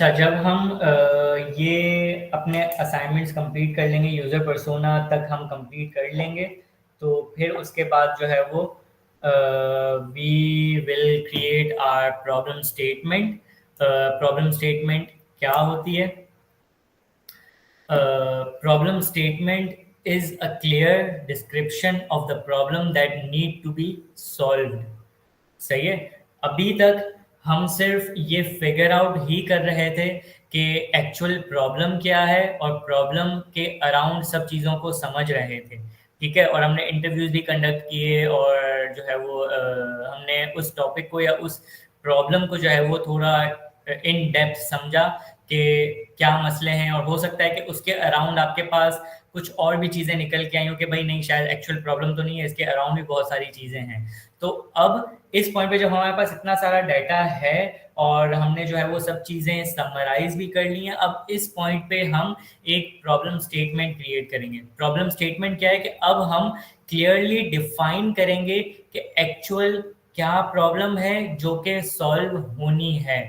अच्छा, जब हम ये अपने असाइनमेंट्स कंप्लीट कर लेंगे, यूज़र पर्सोना तक हम कंप्लीट कर लेंगे, तो फिर उसके बाद जो है वो we will create our problem statement. Problem statement क्या होती है? Problem statement is a clear description of the problem that need to be solved. सही है। अभी तक हम सिर्फ ये फिगर आउट ही कर रहे थे कि एक्चुअल प्रॉब्लम क्या है और प्रॉब्लम के अराउंड सब चीज़ों को समझ रहे थे। ठीक है, और हमने इंटरव्यूज भी कंडक्ट किए और जो है वो हमने उस टॉपिक को या उस प्रॉब्लम को जो है वो थोड़ा इन डेप्थ समझा कि क्या मसले हैं, और हो सकता है कि उसके अराउंड आपके पास कुछ और भी चीज़ें निकल के आई हो कि भाई नहीं, शायद एक्चुअल प्रॉब्लम तो नहीं है, इसके अराउंड भी बहुत सारी चीज़ें हैं। तो अब इस पॉइंट पे जब हमारे पास इतना सारा डाटा है और हमने जो है वो सब चीज़ें समराइज भी कर ली हैं, अब इस पॉइंट पे हम एक प्रॉब्लम स्टेटमेंट क्रिएट करेंगे। प्रॉब्लम स्टेटमेंट क्या है कि अब हम क्लियरली डिफाइन करेंगे कि एक्चुअल क्या प्रॉब्लम है जो कि सॉल्व होनी है।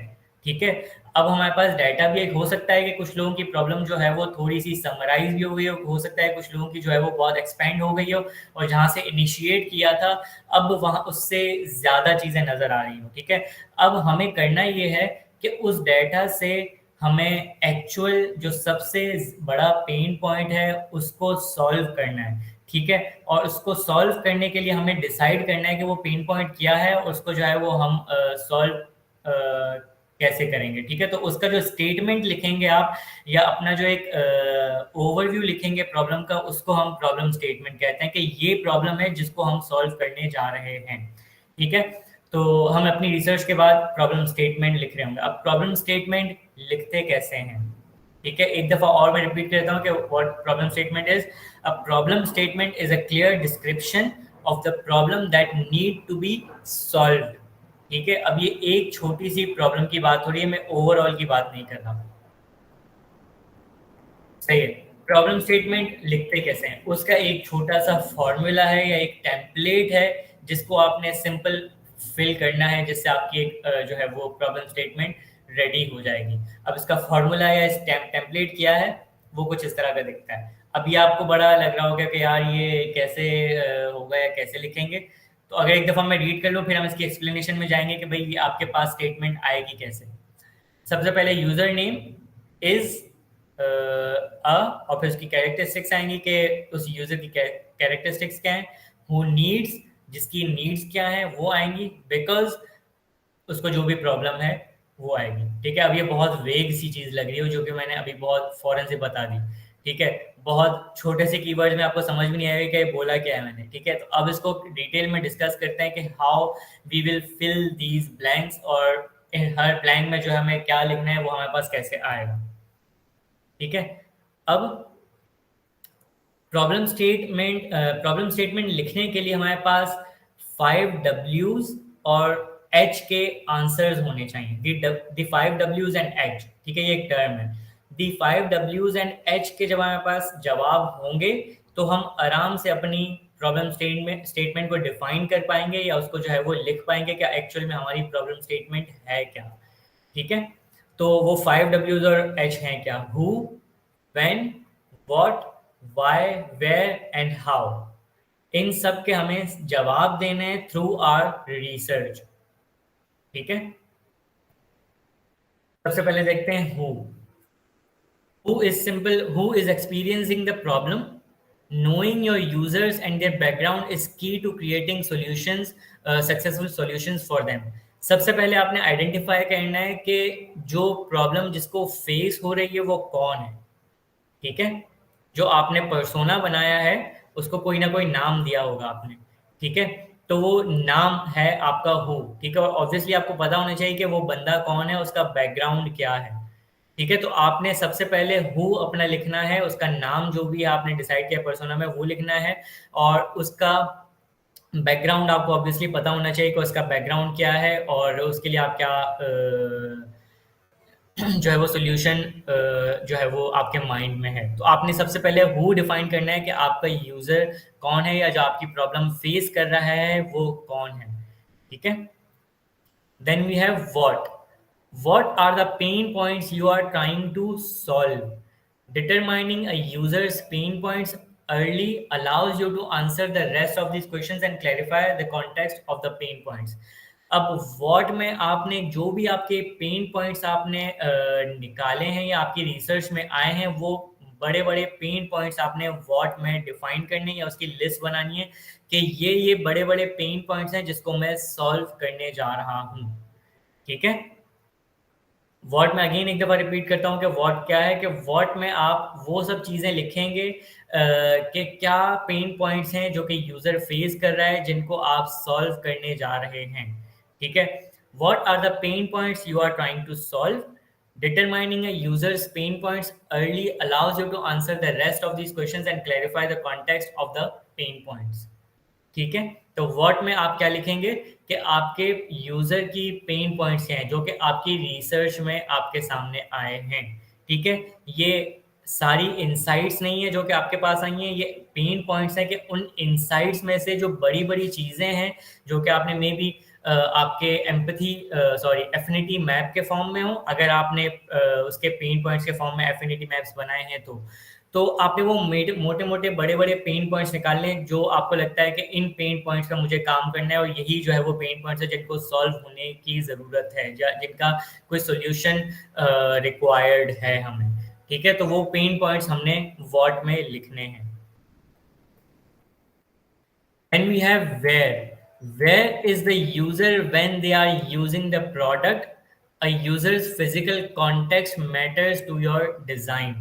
ठीक है, अब हमारे पास डाटा भी एक हो सकता है कि कुछ लोगों की प्रॉब्लम जो है वो थोड़ी सी समराइज भी हो गई हो सकता है कुछ लोगों की जो है वो बहुत एक्सपेंड हो गई हो, और जहाँ से इनिशिएट किया था अब वहाँ उससे ज़्यादा चीज़ें नज़र आ रही हो। ठीक है, अब हमें करना ये है कि उस डाटा से हमें एक्चुअल जो सबसे बड़ा पेन पॉइंट है उसको सॉल्व करना है। ठीक है, और उसको सॉल्व करने के लिए हमें डिसाइड करना है कि वो पेन पॉइंट क्या है और उसको जो है वो हम सॉल्व कैसे करेंगे। ठीक है, तो उसका जो स्टेटमेंट लिखेंगे आप, या अपना जो एक ओवरव्यू लिखेंगे प्रॉब्लम का, उसको हम प्रॉब्लम स्टेटमेंट कहते हैं कि ये प्रॉब्लम है जिसको हम सॉल्व करने जा रहे हैं। ठीक है, तो हम अपनी रिसर्च के बाद प्रॉब्लम स्टेटमेंट लिख रहे होंगे। अब प्रॉब्लम स्टेटमेंट लिखते कैसे हैं? ठीक है, एक दफा और मैं रिपीट करता हूँ कि what problem statement is. A problem statement is a clear description of the problem that need to be solved. ठीक है, अब ये एक छोटी सी प्रॉब्लम की बात हो रही है, मैं ओवरऑल की बात नहीं कर रहा। सही है। प्रॉब्लम स्टेटमेंट लिखते कैसे हैं, उसका एक छोटा सा फॉर्मूला है या एक टेम्पलेट है जिसको आपने सिंपल फिल करना है, जिससे आपकी एक जो है वो प्रॉब्लम स्टेटमेंट रेडी हो जाएगी। अब इसका फॉर्मूला या इस टेम्पलेट क्या है, वो कुछ इस तरह का दिखता है। अभी आपको बड़ा लग रहा होगा कि यार ये कैसे होगा या कैसे लिखेंगे। तो अगर एक दफ़ा मैं रीड कर लूँ, फिर हम इसकी एक्सप्लेनेशन में जाएंगे कि भाई आपके पास स्टेटमेंट आएगी कैसे। सबसे पहले यूजर नेम इज और फिर उसकी कैरेक्टरिस्टिक्स आएंगी कि उस यूजर की कैरेक्टरिस्टिक्स क्या है। हु नीड्स, जिसकी नीड्स क्या है वो आएंगी, बिकॉज उसको जो भी प्रॉब्लम है वो आएगी। ठीक है, अब ये बहुत वेग सी चीज लग रही है जो कि मैंने अभी बहुत फौरन से बता दी। ठीक है, बहुत छोटे से कीवर्ड में आपको समझ भी नहीं आएगा कि बोला क्या है मैंने। ठीक है, तो अब इसको डिटेल में डिस्कस करते हैं कि how we will fill these blanks, और हर ब्लैंक में जो हमें क्या लिखना है वो हमारे पास कैसे आएगा। ठीक है, अब प्रॉब्लम स्टेटमेंट लिखने के लिए हमारे पास 5 W's और H के आंसर्स होने चाहिए। दी 5 W's एंड H, ठीक है, ये एक टर्म है। दी 5 W's एंड H के जब हमारे पास जवाब होंगे तो हम आराम से अपनी प्रॉब्लम स्टेटमेंट को डिफाइन कर पाएंगे, या उसको जो है वो लिख पाएंगे कि एक्चुअल में हमारी प्रॉब्लम स्टेटमेंट है क्या। ठीक है, तो वो 5 W's और H हैं क्या? Who, when, what, why, where and how। इन सब के हमें जवाब देने हैं थ्रू आवर रिसर्च। ठीक है, सबसे पहले देखते हैं who. Who is simple, who is experiencing the problem. Knowing your users and their background is key to creating solutions, successful solutions for them। सबसे पहले आपने आइडेंटिफाई करना है कि जो प्रॉब्लम जिसको फेस हो रही है वो कौन है। ठीक है, जो आपने पर्सोना बनाया है उसको कोई ना कोई नाम दिया होगा आपने। ठीक है, तो वो नाम है आपका हु। ठीक है, और ऑब्वियसली आपको पता होना चाहिए कि वो बंदा कौन है, उसका बैकग्राउंड क्या है। ठीक है, तो आपने सबसे पहले हु अपना लिखना है, उसका नाम जो भी आपने डिसाइड किया पर्सोना में वो लिखना है, और उसका बैकग्राउंड आपको ऑब्वियसली पता होना चाहिए कि उसका बैकग्राउंड क्या है और उसके लिए आप क्या जो है वो सोल्यूशन जो है वो आपके माइंड में है। तो आपने सबसे पहले हु डिफाइन करना है कि आपका यूजर कौन है, या जो आपकी प्रॉब्लम फेस कर रहा है वो कौन है। ठीक है, then we have what. What are the pain points you are trying to solve? Determining a user's pain points early allows you to answer the rest of these questions and clarify the context of the pain points. अब what में आपने जो भी आपके pen points आपने निकाले हैं या आपकी रिसर्च में आए हैं, वो बड़े बड़े पेन पॉइंट्स आपने वॉट में डिफाइन करने या उसकी लिस्ट बनानी है कि ये बड़े बड़े पेन पॉइंट्स हैं जिसको मैं सॉल्व करने जा रहा हूँ. ठीक है. वॉट में अगेन एक दफ़ा रिपीट करता हूँ कि वॉट क्या है, कि वॉट में आप वो सब चीज़ें लिखेंगे कि क्या पेन पॉइंट्स हैं जो कि यूज़र फेस कर रहा है जिनको आप सॉल्व करने जा रहे हैं. ठीक है. What are the pain points you are trying to solve. Determining a user's pain points early allows you to answer the rest of these questions and clarify the context of the pain points. ठीक है. तो what में आप क्या लिखेंगे कि आपके user की पेन पॉइंट्स क्या हैं जो कि आपकी रिसर्च में आपके सामने आए हैं. ठीक है. ये सारी इंसाइट्स नहीं है जो कि आपके पास आई हैं, ये पेन पॉइंट्स हैं कि उन इंसाइट्स में से जो बड़ी बड़ी चीज़ें हैं जो कि आपने मे बी आपके एम्पथी सॉरी एफिनिटी मैप के फॉर्म में हो, अगर आपने उसके पेन पॉइंट्स के फॉर्म में एफिनिटी मैप्स बनाए हैं तो आपने वो मोटे मोटे बड़े बड़े पेन पॉइंट्स निकालने हैं जो आपको लगता है कि इन पेन पॉइंट्स का मुझे काम करना है और यही जो है वो पेन पॉइंट्स है जिनको सॉल्व होने की ज़रूरत है या जिनका कोई सोल्यूशन रिक्वायर्ड है हमें. ठीक है. तो वो पेन पॉइंट्स हमने वॉट में लिखने हैं. Then we have where. Where is the user when they are using the product? A user's physical context matters to your design.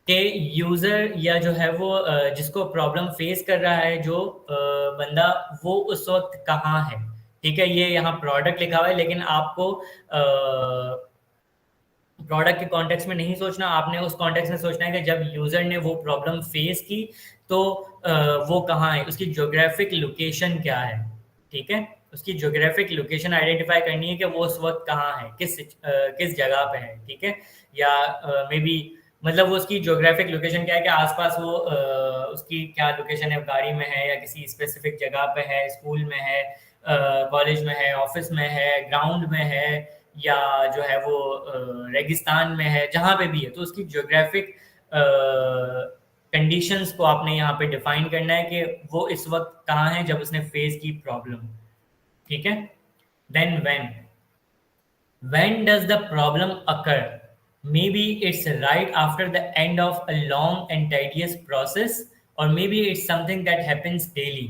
कि यूजर या जो है वो जिसको प्रॉब्लम फेस कर रहा है जो बंदा, वो उस वक्त कहाँ है. ठीक है. ये यहाँ प्रोडक्ट लिखा हुआ है लेकिन आपको प्रोडक्ट के कॉन्टेक्स्ट में नहीं सोचना, आपने उस कॉन्टेक्स्ट में सोचना है कि जब यूजर ने वो प्रॉब्लम फेस की तो वो कहाँ है, उसकी ज्योग्राफिक लोकेशन क्या है. ठीक है. उसकी ज्योग्राफिक लोकेशन आइडेंटिफाई करनी है कि वो उस वक्त कहाँ है, किस जगह पे है. ठीक है. या मे बी मतलब वो उसकी ज्योग्राफिक लोकेशन क्या है कि आसपास वो उसकी क्या लोकेशन है, गाड़ी में है या किसी स्पेसिफिक जगह पे है, स्कूल में है, कॉलेज में है, ऑफिस में है, ग्राउंड में है, या जो है वो रेगिस्तान में है, जहाँ पे भी है. तो उसकी ज्योग्राफिक कंडीशंस को आपने यहाँ पे डिफाइन करना है कि वो इस वक्त कहाँ है जब उसने फेस की प्रॉब्लम. ठीक है. Then when does the problem occur? Maybe it's right after the end of a long and tedious process, or maybe it's something that happens daily.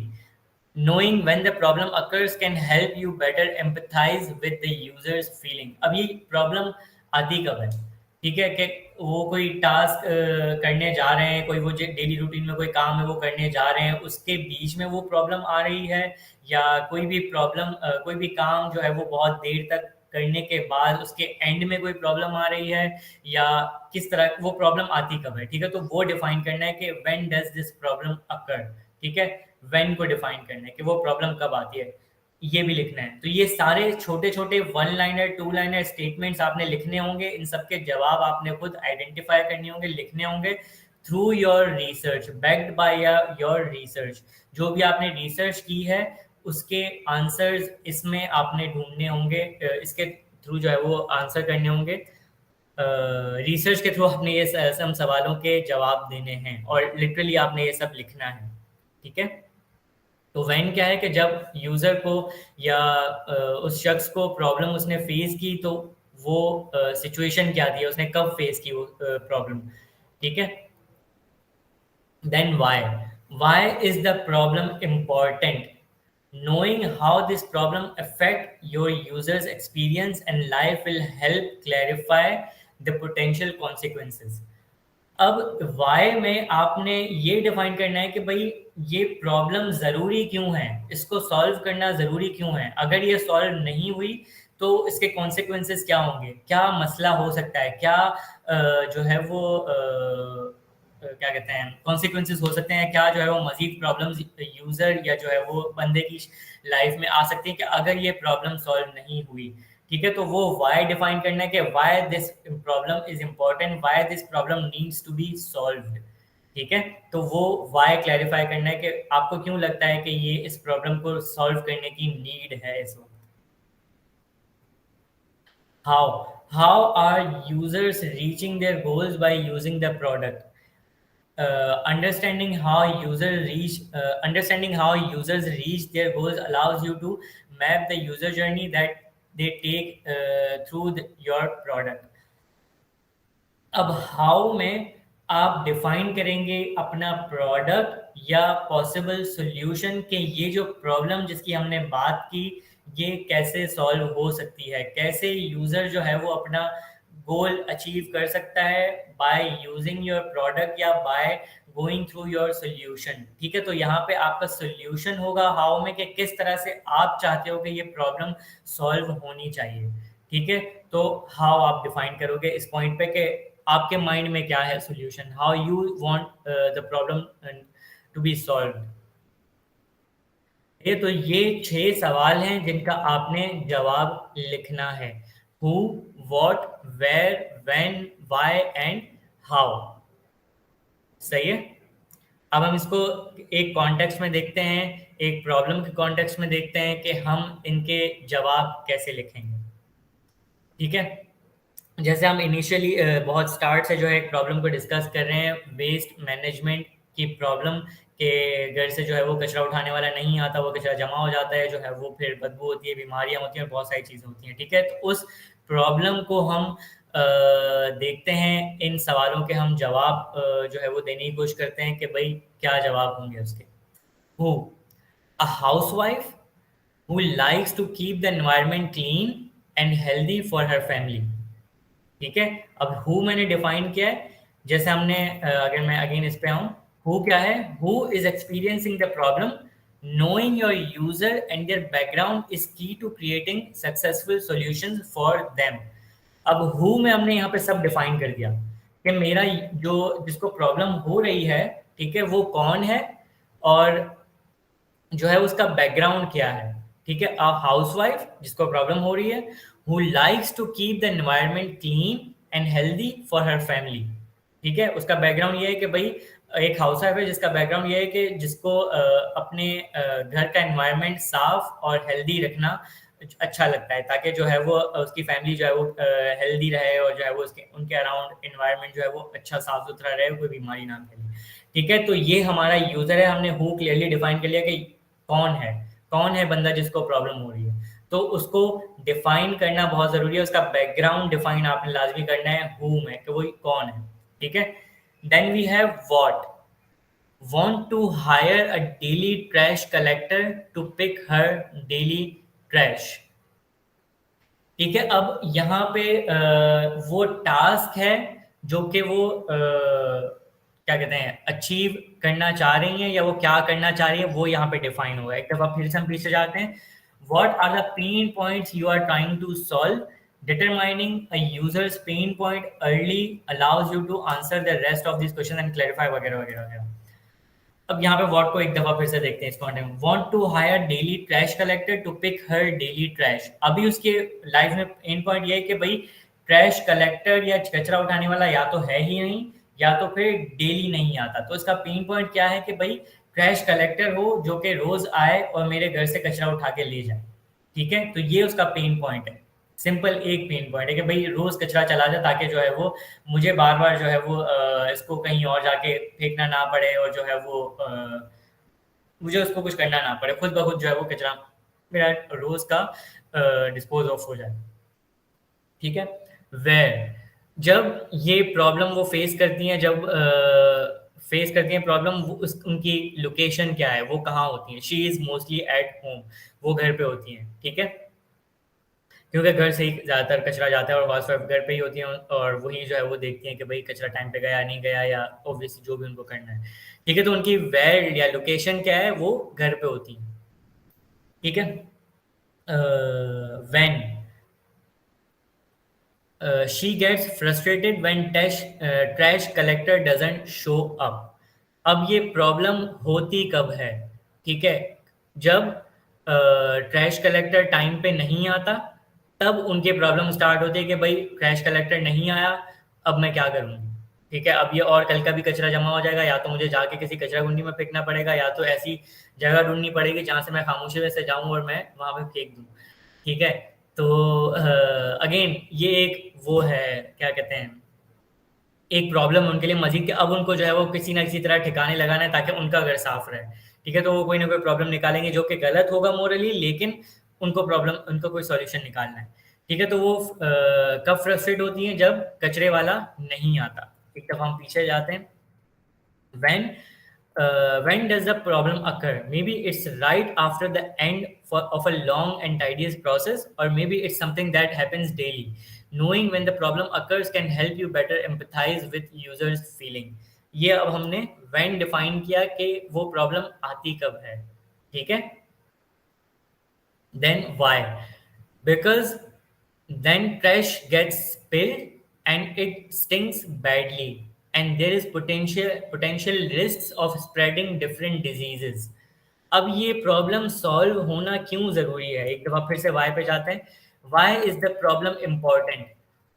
Knowing when the problem occurs can help you better empathize with the user's feeling. अब ये problem आती कब है. ठीक है. कि वो कोई टास्क करने जा रहे हैं, कोई वो डेली रूटीन में कोई काम है वो करने जा रहे हैं, उसके बीच में वो प्रॉब्लम आ रही है, या कोई भी प्रॉब्लम कोई भी काम जो है वो बहुत देर तक करने के बाद उसके एंड में कोई प्रॉब्लम आ रही है, या किस तरह वो प्रॉब्लम आती कब है. ठीक है. तो वो डिफाइन करना है कि व्हेन डज दिस प्रॉब्लम अकर. ठीक है. व्हेन को डिफाइन करना है कि वो प्रॉब्लम कब आती है, ये भी लिखना है. तो ये सारे छोटे छोटे 1 लाइनर 2 लाइनर स्टेटमेंट्स आपने लिखने होंगे. इन सबके जवाब आपने खुद आइडेंटिफाई करने होंगे, लिखने होंगे through your research, backed by your research. जो भी आपने रिसर्च की है उसके आंसर्स इसमें आपने ढूंढने होंगे, इसके थ्रू जो है वो आंसर करने होंगे. रिसर्च के थ्रू आपने ये सब सवालों के जवाब देने हैं और लिटरली आपने ये सब लिखना है. ठीक है. तो व्हेन क्या है कि जब यूजर को या उस शख्स को प्रॉब्लम उसने फेस की तो वो सिचुएशन क्या थी, उसने कब फेस की वो प्रॉब्लम. ठीक है. Then why? Why is the problem important? Knowing how this problem affect your user's experience and life will help clarify the potential consequences. अब वाई में आपने ये डिफाइन करना है कि भाई ये प्रॉब्लम ज़रूरी क्यों है, इसको सॉल्व करना ज़रूरी क्यों है, अगर ये सॉल्व नहीं हुई तो इसके कॉन्सिक्वेंसेस क्या होंगे, क्या मसला हो सकता है, क्या जो है वो क्या कहते हैं कॉन्सिक्वेंसेस हो सकते हैं, क्या जो है वो मजीद प्रॉब्लम्स यूज़र या जो है वो बंदे की लाइफ में आ सकती है कि अगर ये प्रॉब्लम सॉल्व नहीं हुई. ठीक है. तो वो वाई डिफाइन करना है कि why this problem is important, why this problem needs to be solved. ठीक है. तो वो वाई क्लैरिफाई करना है कि आपको क्यों लगता है कि ये इस प्रॉब्लम को सॉल्व करने की नीड है इस वक्त. How are users reaching their goals by using the product? Understanding how users reach their goals allows you to map the user journey that they take through your product. अब how में आप define करेंगे अपना product या possible solution के ये जो problem जिसकी हमने बात की ये कैसे सॉल्व हो सकती है, कैसे यूजर जो है वो अपना गोल अचीव कर सकता है बाय यूजिंग योर प्रोडक्ट या by going through your solution. ठीक है, तो यहाँ पे आपका सॉल्यूशन होगा हाउ में कि किस तरह से आप चाहते हो कि ये प्रॉब्लम सॉल्व होनी चाहिए। ठीक है, तो हाउ आप डिफाइन करोगे इस पॉइंट पे कि आपके माइंड में क्या है solution, how you want the problem to be solve. ये 6 सवाल हैं जिनका आपने जवाब लिखना है। Who, what, where, when, why and how. सही है, अब हम इसको एक कॉन्टेक्स्ट में देखते हैं, एक प्रॉब्लम के कॉन्टेक्स्ट में देखते हैं कि हम इनके जवाब कैसे लिखेंगे। ठीक है, जैसे हम इनिशियली बहुत स्टार्ट से जो है एक प्रॉब्लम को डिस्कस कर रहे हैं, वेस्ट मैनेजमेंट की प्रॉब्लम के घर से जो है वो कचरा उठाने वाला नहीं आता, वो कचरा जमा हो जाता है, जो है वो फिर बदबू होती है, बीमारियां होती हैं और बहुत सारी चीज़ें होती हैं। ठीक है, तो उस प्रॉब्लम को हम देखते हैं, इन सवालों के हम जवाब जो है वो देने की कोशिश करते हैं कि भाई क्या जवाब होंगे उसके। Who, a housewife who likes to keep the environment clean and healthy for her family। ठीक है, अब हु मैंने डिफाइन किया है, जैसे हमने अगर मैं अगेन इस पे आऊं, हु क्या है, who is experiencing the problem, knowing your user and their background is key to creating successful solutions for them। अब हु में हमने यहाँ पे सब डिफाइन कर दिया कि मेरा जो जिसको प्रॉब्लम हो रही है, ठीक है, वो कौन है और जो है उसका बैकग्राउंड क्या है। ठीक है, अ हाउसवाइफ जिसको प्रॉब्लम हो रही है, who likes to keep the environment clean and healthy for her family. ठीक है, उसका बैकग्राउंड ये है कि भाई एक हाउसवाइफ है जिसका बैकग्राउंड ये है कि जिसको अपने घर का एनवायरनमेंट साफ और हेल्दी रखना अच्छा लगता है, ताकि जो है वो उसकी फैमिली जो है वो हेल्दी रहे और जो है वो उसके उनके अराउंड एनवायरनमेंट जो है वो अच्छा साफ सुथरा रहे, कोई बीमारी ना फैले। ठीक है, तो ये हमारा यूजर है, हमने हु क्लियरली डिफाइन कर लिया कि कौन है, कौन है बंदा जिसको प्रॉब्लम हो रही है, तो उसको डिफाइन करना बहुत जरूरी है, उसका बैकग्राउंड डिफाइन आपने लाजमी करना है हु में कि वो कौन है। ठीक है, then we have what, want to hire a daily trash collector to pick her daily trash। ठीक है, अब यहाँ पे वो टास्क है जो कि वो क्या कहते हैं अचीव करना चाह रही हैं या वो क्या करना चाह रही है वो यहाँ पे डिफाइन होगा। एक दफा फिर से हम पीछे जाते हैं, what are the pain points you are trying to solve, determining a user's pain point early allows you to answer the rest of these questions and clarify वगैरह वगैरह वगैरह। अब यहाँ पे वॉट को एक दफा फिर से देखते हैं इस कॉन्टेक्स्ट में, want to hire daily trash collector to pick her daily trash. अभी उसके लाइफ में एंड पॉइंट ये है कि भाई ट्रैश कलेक्टर या कचरा उठाने वाला या तो है ही नहीं या तो फिर डेली नहीं आता, तो इसका पेन पॉइंट क्या है कि भाई ट्रैश कलेक्टर हो जो कि रोज आए और मेरे घर से कचरा उठा के ले जाए। ठीक है, तो ये उसका पेन पॉइंट है, सिंपल एक पेन पॉइंट है कि भाई रोज कचरा चला जाए ताकि जो है वो मुझे बार बार जो है वो इसको कहीं और जाके फेंकना ना पड़े और जो है वो मुझे उसको कुछ करना ना पड़े, खुद ब खुद जो है वो कचरा मेरा रोज का डिस्पोज ऑफ हो जाए। ठीक है, वेयर, जब ये प्रॉब्लम वो फेस करती हैं, जब फेस करती हैं प्रॉब्लम, उनकी लोकेशन क्या है, वो कहाँ होती हैं, she is mostly at home, वो घर पे होती हैं। ठीक है, क्योंकि घर से ही ज़्यादातर कचरा जाता है और हाउस वाइफ घर पे ही होती हैं और वही जो है वो देखती हैं कि भाई कचरा टाइम पे गया नहीं गया या ऑब्वियसली जो भी उनको करना है। ठीक है, तो उनकी वेयर या लोकेशन क्या है, वो घर पे होती है। ठीक है, when she gets frustrated when trash collector doesn't show up. अब ये प्रॉब्लम होती कब है, ठीक है, जब ट्रैश कलेक्टर टाइम पे नहीं आता, तब उनकी प्रॉब्लम स्टार्ट होती है कि भाई ट्रैश कलेक्टर नहीं आया, अब मैं क्या करूँगी। ठीक है, अब ये और कल का भी कचरा जमा हो जाएगा, या तो मुझे जाके किसी कचरा कुंडी में फेंकना पड़ेगा या तो ऐसी जगह ढूंढनी पड़ेगी जहाँ से मैं खामोशी से जाऊँ और मैं वहाँ पे फेंक दूँ। ठीक है, तो अगेन ये एक वो है, क्या कहते हैं, एक प्रॉब्लम उनके लिए मजीद कि अब उनको जो है वो किसी ना किसी तरह ठिकाने लगाना है ताकि उनका घर साफ रहे। ठीक है, तो वो कोई ना कोई प्रॉब्लम निकालेंगे जो कि गलत होगा मोरली, लेकिन उनको कोई सॉल्यूशन निकालना है। ठीक है, तो वो कब फ्रस्ट्रेट होती हैं, जब कचरे वाला नहीं आता। एक दफा हम पीछे जाते हैं। When does the problem occur? Maybe it's right after the end of a long and tedious process, or maybe it's something that happens daily. Knowing when the problem occurs can help you better empathize with users feeling. ये अब हमने when define किया कि वो problem आती कब है। ठीक है, then why? Because then trash gets spilled and it stinks badly, and there is potential risks of spreading different diseases. अब ये प्रॉब्लम सॉल्व होना क्यों जरूरी है, एक दफा फिर से वाई पे जाते हैं। Why is the problem important?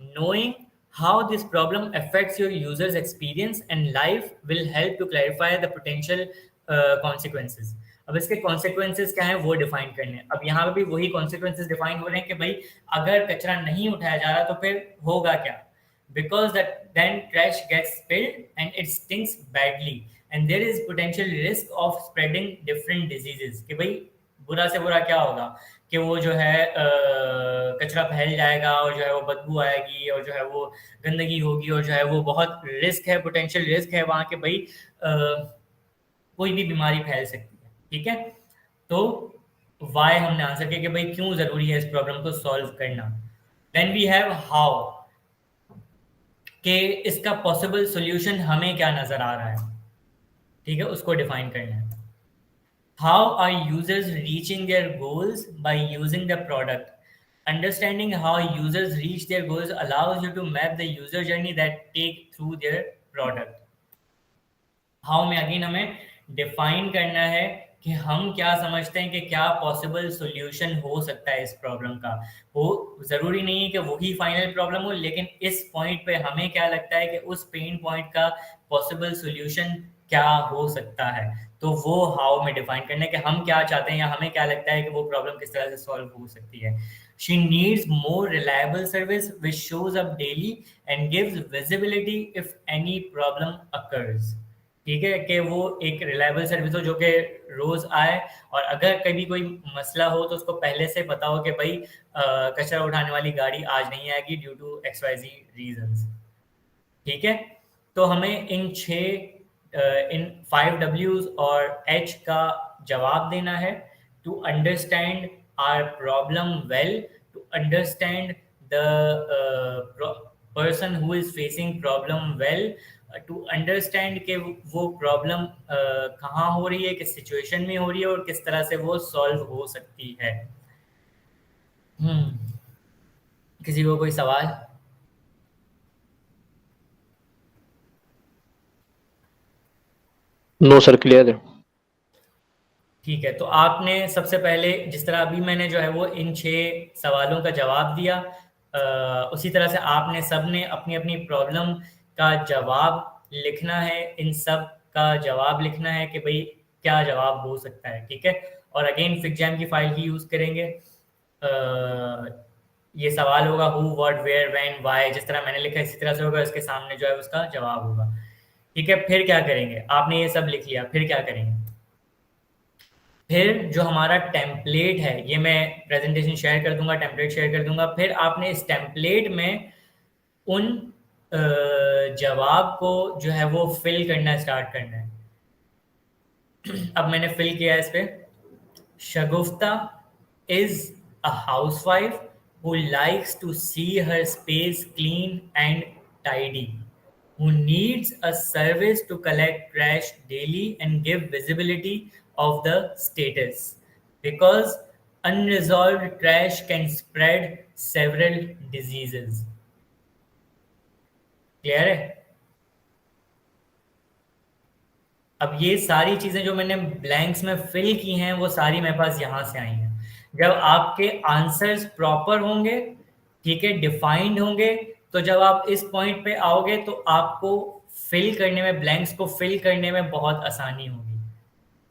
Knowing how this problem affects your user's experience and life will help to clarify the potential consequences. अब इसके consequences क्या हैं वो डिफाइन करने हैं। अब यहाँ पे भी वही consequences डिफाइन हो रहे हैं कि भाई अगर कचरा नहीं उठाया जा रहा तो फिर होगा क्या? Because that then trash gets spilled and it stinks badly and there is potential risk of spreading different diseases। कि भाई बुरा से बुरा क्या होगा कि वो जो है कचरा फैल जाएगा और जो है वो बदबू आएगी और जो है वो गंदगी होगी और जो है वो बहुत रिस्क है, पोटेंशियल रिस्क है वहाँ के भाई कोई भी बीमारी फैल सकती है। ठीक है, तो वाई हमने आंसर किया कि भाई क्यों जरूरी है इस प्रॉब्लम को सॉल्व करना। देन वी हैव हाउ, कि इसका पॉसिबल सॉल्यूशन हमें क्या नजर आ रहा है। ठीक है, उसको डिफाइन करना है। How are users reaching their goals by using the product? Understanding how users reach their goals allows you to map the user journey that take through their product. How में अगेन हमें define करना है कि हम क्या समझते हैं कि क्या पॉसिबल सॉल्यूशन हो सकता है इस प्रॉब्लम का। वो जरूरी नहीं है कि वही फाइनल प्रॉब्लम हो, लेकिन इस पॉइंट पे हमें क्या लगता है कि उस पेन पॉइंट का पॉसिबल सॉल्यूशन क्या हो सकता है। तो वो हाउ में डिफाइन करना है कि हम क्या चाहते हैं या हमें क्या लगता है कि वो प्रॉब्लम किस तरह से सॉल्व हो सकती है। She needs more reliable service which shows up daily and gives visibility if any problem occurs. ठीक है, कि वो एक रिलायबल सर्विस हो जो कि रोज आए और अगर कभी कोई मसला हो तो उसको पहले से पता हो कि भाई कचरा उठाने वाली गाड़ी आज नहीं आएगी ड्यू टू XYZ रीजंस। ठीक है, तो हमें इन 5 Ws और H का जवाब देना है। To understand our problem well, to understand the person who is facing problem well, to understand कि वो प्रॉब्लम कहाँ हो रही है, किस सिचुएशन में हो रही है और किस तरह से वो सॉल्व हो सकती है। किसी को कोई सवाल? नो सर, क्लियर है। ठीक है, तो आपने सबसे पहले जिस तरह अभी मैंने जो है वो इन 6 सवालों का जवाब दिया, उसी तरह से आपने सब ने अपनी अपनी प्रॉब्लम का जवाब लिखना है। इन सब का जवाब लिखना है कि भाई क्या जवाब हो सकता है। ठीक है, और अगेन फिक्जैम की फाइल ही यूज करेंगे। ये सवाल होगा who what where when why, जिस तरह मैंने लिखा इसी तरह से होगा, इसके सामने जो है उसका जवाब होगा। ठीक है, फिर क्या करेंगे, आपने ये सब लिख लिया, फिर क्या करेंगे? फिर जो हमारा टेम्पलेट है, ये मैं प्रेजेंटेशन शेयर कर दूंगा, टेम्पलेट शेयर कर दूंगा। फिर आपने इस टेम्पलेट में उन जवाब को जो है वो फिल करना स्टार्ट करना है। अब मैंने फिल किया है इस पे। शगुफ्ता is a housewife who likes to see her space clean and tidy, who needs a service to collect trash daily and give visibility of the status, because unresolved trash can spread several diseases. Clear है? अब ये सारी चीजें जो मैंने blanks में fill की हैं वो सारी मेरे पास यहाँ से आई हैं। जब आपके आंसर्स प्रॉपर होंगे, ठीक है, डिफाइंड होंगे, तो जब आप इस पॉइंट पे आओगे तो आपको फिल करने में, ब्लैंक्स को फिल करने में बहुत आसानी होगी।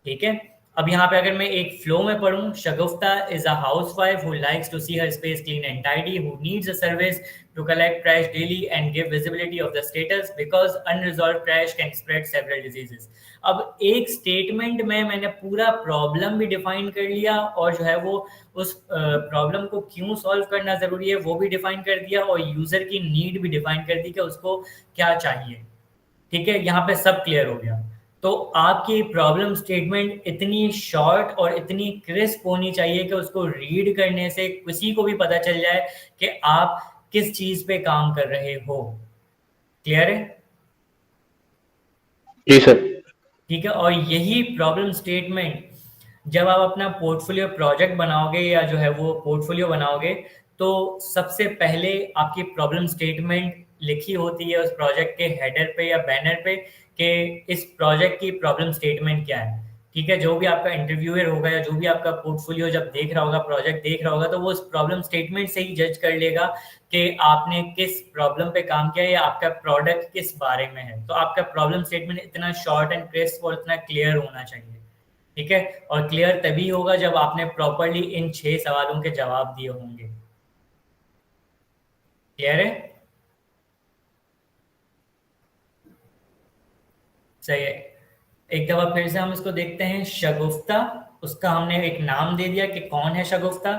ठीक है, अब यहाँ पे अगर मैं एक फ्लो में पढ़ूं, Shagufta is a housewife who likes to see her space clean and tidy, who needs a service to collect trash daily and give visibility of the status because unresolved trash can spread several diseases. अब एक statement में मैंने पूरा problem भी define कर लिया और जो है वो उस प्रॉब्लम को क्यों सॉल्व करना जरूरी है वो भी डिफाइन कर दिया, और यूजर की नीड भी डिफाइन कर दी कि उसको क्या चाहिए। ठीक है, यहाँ पे सब क्लियर हो गया। तो आपकी प्रॉब्लम स्टेटमेंट इतनी शॉर्ट और इतनी क्रिस्प होनी चाहिए कि उसको रीड करने से किसी को भी पता चल जाए कि आप किस चीज पे काम कर रहे हो। क्लियर है? जी सर। ठीक है, और यही प्रॉब्लम स्टेटमेंट जब आप अपना पोर्टफोलियो प्रोजेक्ट बनाओगे या जो है वो पोर्टफोलियो बनाओगे, तो सबसे पहले आपकी प्रॉब्लम स्टेटमेंट लिखी होती है उस प्रोजेक्ट के हेडर पे या बैनर पे कि इस प्रोजेक्ट की प्रॉब्लम स्टेटमेंट क्या है। ठीक है, जो भी आपका इंटरव्यूअर होगा या जो भी आपका पोर्टफोलियो जब देख रहा होगा, प्रोजेक्ट देख रहा होगा, तो वो उस प्रॉब्लम स्टेटमेंट से ही जज कर लेगा कि आपने किस प्रॉब्लम पे काम किया या आपका प्रोडक्ट किस बारे में है। तो आपका प्रॉब्लम स्टेटमेंट इतना शॉर्ट एंड क्रिस्प और इतना क्लियर होना चाहिए। ठीक है, और क्लियर तभी होगा जब आपने प्रॉपरली इन 6 सवालों के जवाब दिए होंगे। क्लियर है? सही है। एक दफा फिर से हम इसको देखते हैं। शगुफ्ता, उसका हमने एक नाम दे दिया कि कौन है शगुफ्ता।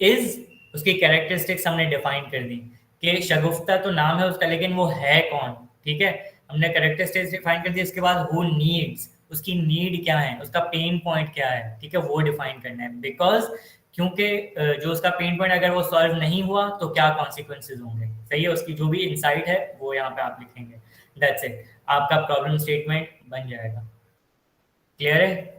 इज, उसकी कैरेक्टरिस्टिक्स हमने डिफाइन कर दी कि शगुफ्ता तो नाम है उसका, लेकिन वो है कौन। ठीक है, हमने कैरेक्टरिस्टिक्स डिफाइन कर दी। इसके बाद हु नीड्स, उसकी नीड क्या है, उसका पेन पॉइंट क्या है। ठीक है, वो डिफाइन करना है। बिकॉज, क्योंकि जो उसका पेन पॉइंट अगर वो सॉल्व नहीं हुआ तो क्या कॉन्सिक्वेंसेज होंगे। सही है, उसकी जो भी इंसाइट है वो यहाँ पे आप लिखेंगे। दैट्स इट, आपका प्रॉब्लम स्टेटमेंट बन जाएगा। क्लियर है?